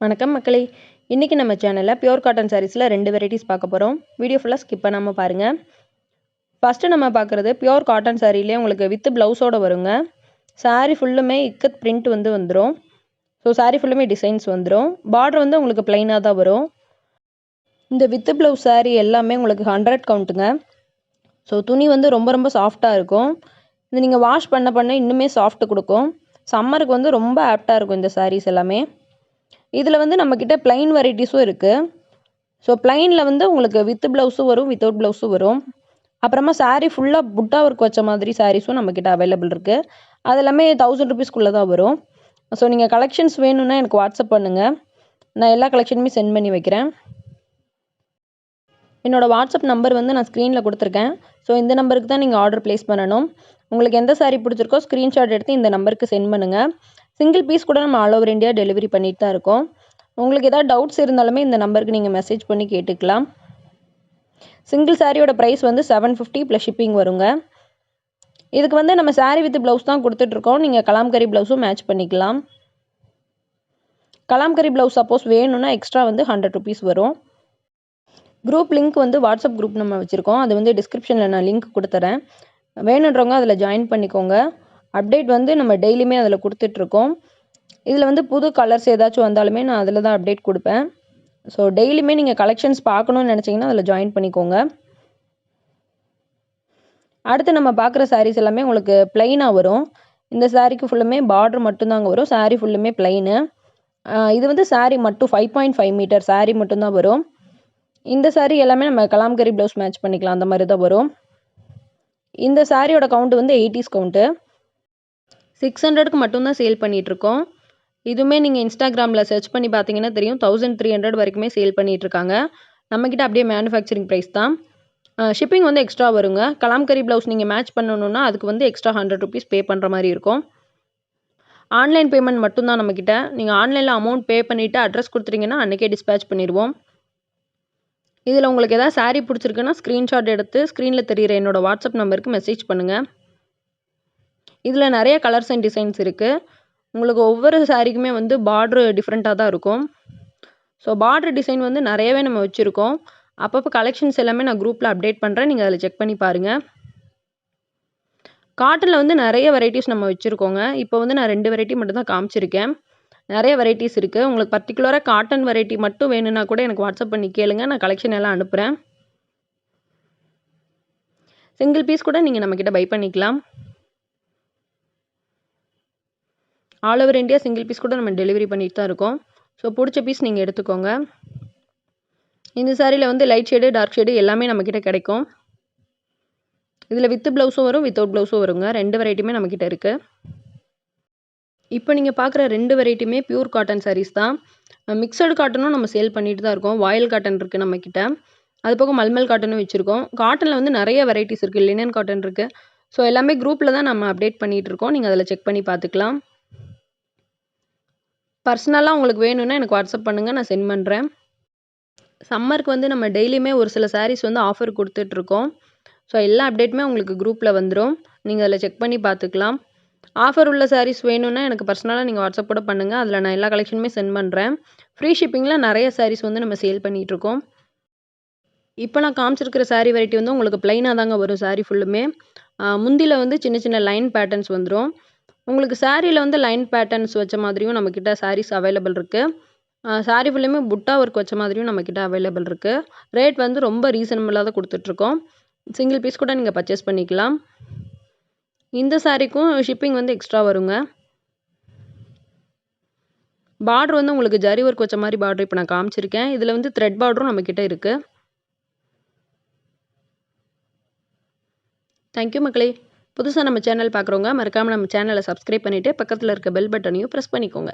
வணக்கம் மக்களே. இன்றைக்கி நம்ம சேனலில் பியூர் காட்டன் சாரீஸில் 2 வெரைட்டிஸ் பார்க்க போகிறோம். வீடியோ ஃபுல்லாக ஸ்கிப் பண்ணாமல் பாருங்கள். ஃபஸ்ட்டு நம்ம பார்க்குறது பியூர் காட்டன் சாரீலே உங்களுக்கு வித் ப்ளவுஸோடு வருங்க. சாரீ ஃபுல்லுமே இக்கத் பிரிண்ட் வந்துடும். ஸோ சாரீ ஃபுல்லுமே டிசைன்ஸ் வந்துடும். பார்டர் உங்களுக்கு ப்ளைனாக தான் வரும். இந்த வித் ப்ளவுஸ் சாரீ எல்லாமே உங்களுக்கு 100 கவுண்ட்டுங்க. ஸோ துணி ரொம்ப ரொம்ப சாஃப்டாக இருக்கும். இது நீங்கள் வாஷ் பண்ண இன்னுமே சாஃப்ட் கொடுக்கும். சம்மருக்கு ரொம்ப ஆப்டாக இருக்கும் இந்த சாரீஸ் எல்லாமே. இதில் நம்மக்கிட்ட ப்ளைன் வெரைட்டிஸும் இருக்குது. ஸோ ப்ளைனில் உங்களுக்கு வித் ப்ளவுஸும் வரும், வித்தவுட் ப்ளவுஸும் வரும். அப்புறமா சாரீ ஃபுல்லாக புட்டா ஒர்க் வச்ச மாதிரி சாரீஸும் நம்மக்கிட்ட அவைலபிள் இருக்குது. அது எல்லாமே 1000 ருபீஸ்க்குள்ளே தான் வரும். ஸோ நீங்கள் கலெக்ஷன்ஸ் வேணும்னா எனக்கு வாட்ஸ்அப் பண்ணுங்கள். நான் எல்லா கலெக்ஷனுமே சென்ட் பண்ணி வைக்கிறேன். என்னோடய வாட்ஸ்அப் நம்பர் நான் ஸ்க்ரீனில் கொடுத்துருக்கேன். ஸோ இந்த நம்பருக்கு தான் நீங்கள் ஆர்டர் ப்ளேஸ் பண்ணணும். உங்களுக்கு எந்த சாரீ பிடிச்சிருக்கோ ஸ்க்ரீன்ஷாட் எடுத்து இந்த நம்பருக்கு சென்ட் பண்ணுங்கள். சிங்கிள் பீஸ் கூட நம்ம ஆல் ஓவர் இந்தியா டெலிவரி பண்ணிட்டு தான் இருக்கோம். உங்களுக்கு ஏதாவது டவுட்ஸ் இருந்தாலுமே இந்த நம்பருக்கு நீங்கள் மெசேஜ் பண்ணி கேட்டுக்கலாம். சிங்கிள் சாரியோட ப்ரைஸ் 750 ப்ளஸ் ஷிப்பிங் வருங்க. இதுக்கு நம்ம சாரீ வித் ப்ளவுஸ் தான் கொடுத்துட்ருக்கோம். நீங்கள் கலாம்கரி ப்ளவுஸும் மேட்ச் பண்ணிக்கலாம். கலாம்கரி ப்ளவுஸ் சப்போஸ் வேணும்னா எக்ஸ்ட்ரா 100 ருபீஸ் வரும். குரூப் லிங்க் வாட்ஸ்அப் குரூப் நம்ம வச்சுருக்கோம். அது டிஸ்கிரிப்ஷனில் நான் லிங்க் கொடுத்துறேன். வேணுன்றவங்க அதில் ஜாயின் பண்ணிக்கோங்க. அப்டேட் நம்ம டெய்லியுமே அதில் கொடுத்துட்ருக்கோம். இதில் புது கலர்ஸ் ஏதாச்சும் வந்தாலுமே நான் அதில் தான் அப்டேட் கொடுப்பேன். ஸோ டெய்லியுமே நீங்கள் கலெக்ஷன்ஸ் பார்க்கணுன்னு நினச்சிங்கன்னா அதில் ஜாயின் பண்ணிக்கோங்க. அடுத்து நம்ம பார்க்குற சாரீஸ் எல்லாமே உங்களுக்கு ப்ளைனாக வரும். இந்த சாரீக்கு ஃபுல்லுமே பார்டர் மட்டும்தாங்க வரும். சாரீ ஃபுல்லுமே ப்ளைனு. இது சாரீ மட்டும் 5.5 மீட்டர் சாரீ மட்டும்தான் வரும். இந்த சாரீ எல்லாமே நம்ம கலாம்கரி ப்ளவுஸ் மேட்ச் பண்ணிக்கலாம். அந்த மாதிரி தான் வரும். இந்த சாரியோட கவுண்ட் 80s கவுண்ட்டு. 600க்கு மட்டும்தான் சேல் பண்ணிகிட்ருக்கோம். இதுவுமே நீங்கள் இன்ஸ்டாகிராமில் சர்ச் பண்ணி பார்த்தீங்கன்னா தெரியும். 1300 வரைக்குமே சேல் பண்ணிகிட்ருக்காங்க. நம்மக்கிட்ட அப்படியே மேனுஃபேக்சரிங் ப்ரைஸ் தான். ஷிப்பிங் எக்ஸ்ட்ரா வருங்க. கலாம்கரி ப்ளவுஸ் நீங்கள் மேட்ச் பண்ணணுன்னா அதுக்கு எக்ஸ்ட்ரா 100 ருபீஸ் பே பண்ணுற மாதிரி இருக்கும். ஆன்லைன் பேமெண்ட் மட்டும்தான் நம்மக்கிட்ட. நீங்கள் ஆன்லைனில் அமௌண்ட் பே பண்ணிவிட்டு அட்ரஸ் கொடுத்துட்டீங்கன்னா அன்றைக்கே டிஸ்பேச் பண்ணிடுவோம். இதில் உங்களுக்கு எதாவது சாரீ பிடிச்சிருக்குன்னா ஸ்க்ரீன்ஷாட் எடுத்து ஸ்க்ரீனில் தெரிகிற என்னோடய வாட்ஸ்அப் நம்பருக்கு மெசேஜ் பண்ணுங்கள். இதில் நிறைய கலர்ஸ் அண்ட் டிசைன்ஸ் இருக்குது. உங்களுக்கு ஒவ்வொரு சாரீக்குமே பார்ட்ரு டிஃப்ரெண்ட்டாக தான் இருக்கும். ஸோ பார்ட்ரு டிசைன் நிறையவே நம்ம வச்சுருக்கோம். அப்பப்போ கலெக்ஷன்ஸ் எல்லாமே நான் குரூப்பில் அப்டேட் பண்ணுறேன். நீங்கள் அதில் செக் பண்ணி பாருங்கள். காட்டனில் நிறைய வெரைட்டிஸ் நம்ம வச்சுருக்கோங்க. இப்போ நான் 2 வெரைட்டி மட்டும் தான் காமிச்சிருக்கேன். நிறைய வெரைட்டிஸ் இருக்குது. உங்களுக்கு பர்டிகுலராக காட்டன் வெரைட்டி மட்டும் வேணும்னா கூட எனக்கு வாட்ஸ்அப் பண்ணி கேளுங்க. நான் கலெக்ஷன் எல்லாம் அனுப்புகிறேன். சிங்கிள் பீஸ் கூட நீங்கள் நம்மக்கிட்ட பை பண்ணிக்கலாம். All over India single piece கூட நம்ம டெலிவரி பண்ணிட்டு தான் இருக்கோம். ஸோ பிடிச்ச பீஸ் நீங்கள் எடுத்துக்கோங்க. இந்த சாரியில் லைட் ஷேடு டார்க் ஷேடு எல்லாமே நம்மக்கிட்ட கிடைக்கும். இதில் வித் ப்ளவுஸும் வரும், வித்தவுட் ப்ளவுஸும் வருங்க. 2 வெரைட்டியுமே நம்மக்கிட்ட இருக்குது. இப்போ நீங்கள் பார்க்குற 2 வெரைட்டியுமே பியூர் காட்டன் சாரீஸ் தான். மிக்சடு காட்டனும் நம்ம சேல் பண்ணிட்டு தான் இருக்கோம். வாயில் காட்டன் இருக்குது நம்மக்கிட்ட. அது போக மல்மல் காட்டனும் வச்சுருக்கோம். காட்டனில் நிறைய வெரைட்டிஸ் இருக்குது. லினன் காட்டன் இருக்குது. ஸோ எல்லாமே குரூப்பில் தான் நம்ம அப்டேட் பண்ணிகிட்டு இருக்கோம். நீங்கள் அதில் செக் பண்ணி பார்த்துக்கலாம். பர்சனலாக உங்களுக்கு வேணும்னா எனக்கு வாட்ஸ்அப் பண்ணுங்கள். நான் சென்ட் பண்ணுறேன். சம்மருக்கு நம்ம டெய்லியுமே ஒரு சில சாரீஸ் ஆஃபர் கொடுத்துட்ருக்கோம். ஸோ எல்லா அப்டேட்டுமே உங்களுக்கு குரூப்பில் வந்துடும். நீங்கள் அதில் செக் பண்ணி பார்த்துக்கலாம். ஆஃபர் உள்ள சாரீஸ் வேணும்னா எனக்கு பர்சனலாக நீங்கள் வாட்ஸ்அப் கூட பண்ணுங்கள். அதில் நான் எல்லா கலெக்ஷனுமே சென்ட் பண்ணுறேன். ஃப்ரீ ஷிப்பிங்கில் நிறைய சாரீஸ் நம்ம சேல் பண்ணிகிட்ருக்கோம். இப்போ நான் காமிச்சிருக்கிற சாரீ வெரைட்டி உங்களுக்கு ப்ளைனாக தாங்க வரும். சாரீ ஃபுல்லுமே முந்தியில் சின்ன சின்ன லைன் பேட்டர்ன்ஸ் வந்துடும். உங்களுக்கு சாரியில் லைன் பேட்டர்ன்ஸ் வச்ச மாதிரியும் நம்மக்கிட்ட சாரீஸ் அவைலபிள் இருக்குது. சாரீ ஃபுல்லுமே புட்டா ஒர்க் வச்ச மாதிரியும் நம்மக்கிட்ட அவைலபிள் இருக்குது. ரேட் ரொம்ப ரீசனபிளாக தான் கொடுத்துட்ருக்கோம். சிங்கிள் பீஸ் கூட நீங்கள் பர்ச்சேஸ் பண்ணிக்கலாம். இந்த சாரீக்கும் ஷிப்பிங் எக்ஸ்ட்ரா வருங்க. பார்டர் உங்களுக்கு ஜரி ஒர்க் வச்ச மாதிரி பார்டர் இப்போ நான் காமிச்சிருக்கேன். இதில் த்ரெட் பார்டரும் நம்மக்கிட்ட இருக்குது. தேங்க்யூ மக்களே. புதுசாக நம்ம சேனல் பார்க்குறவங்க மறக்காமல் நம்ம சேனலை சப்ஸ்கிரைப் பண்ணிவிட்டு பக்கத்தில் இருக்க பெல் பட்டனையும் ப்ரெஸ் பண்ணிக்கோங்க.